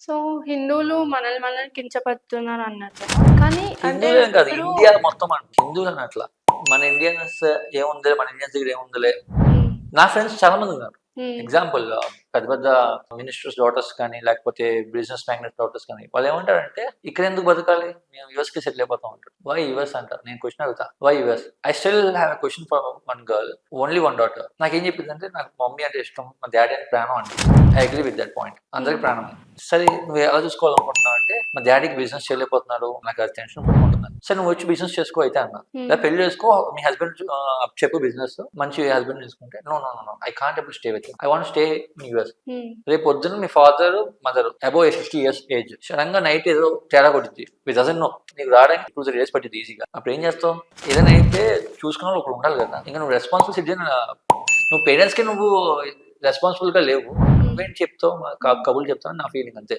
So, హిందువులు మనల్ని కించపరుస్తున్నారన్నారు కదా! కానీ అంటే హిందువులేం కాదు. ఇప్పుడు ఇండియా మొత్తం హిందువులని అట్లా. మన ఇండియన్స్ ఏముందిలే, మన ఇండియన్స్ దగ్గర ఏముందిలే. హ్మ్. నా ఫ్రెండ్స్ చాలా మంది ఉన్నారు. హ్మ్. ఎగ్జాంపుల్ పెద్ద పెద్ద మినిస్టర్స్ డాటర్స్ కానీ, లేకపోతే బిజినెస్ మ్యాగ్నెట్ డాటర్స్ కానీ, వాళ్ళు ఏమంటారంటే ఇక్కడ ఎందుకు బతకాలి? మేము యూఎస్‌కి సెటిల్ అయిపోతాం అంటారు. వై యూఎస్ అంటారు. నేను క్వెషన్ అడుగుతా. Why us? I still have a question for one girl. Only one daughter. నాకేం చెప్పిందంటే నాకు మమ్మీ అంటే ఇష్టం, మా డాడీ అంటే ప్రాణం అంటది. I agree with that point. అందరికి ప్రాణం. సరే నువ్వు ఎలా చూసుకోవాలనుకుంటున్నావు అంటే మా డాడీకి బిజినెస్ చేయలేకపోతున్నాడు, నాకు అది టెన్షన్ పడుకుంటున్నాను. సరే నువ్వు వచ్చి బిజినెస్ చేసుకో అయితే అన్నా. హ్మ్. లేదా పెళ్లి చేసుకో, మీ హస్బెండ్ చెప్పు బిజినెస్, మంచి హస్బెండ్ చేసుకుంటే no no no I can't able stay with I want stay in US. హ్మ్. రేపు పొద్దున్న మీ father mother above 60 years age sudden గా నైట్ ఏదో తేడా కొట్టింది, విత్ డజన్ నో, నీకు రావడానికి 2-3 days పట్టింది ఈజీగా. అప్పుడు ఏం చేస్తావు? ఏదైనా అయితే చూసుకున్న వాళ్ళు ఒకడు ఉండాలి కదా. ఇంకా నువ్వు రెస్పాన్సిబుల్ సిటిజన్, నువ్వు పేరెంట్స్ కి నువ్వు రెస్పాన్సిబుల్ గా లేవు, నువ్వేం చెప్తావు? కబుర్లు చెప్తావు నా ఫీలింగ్ అంతే.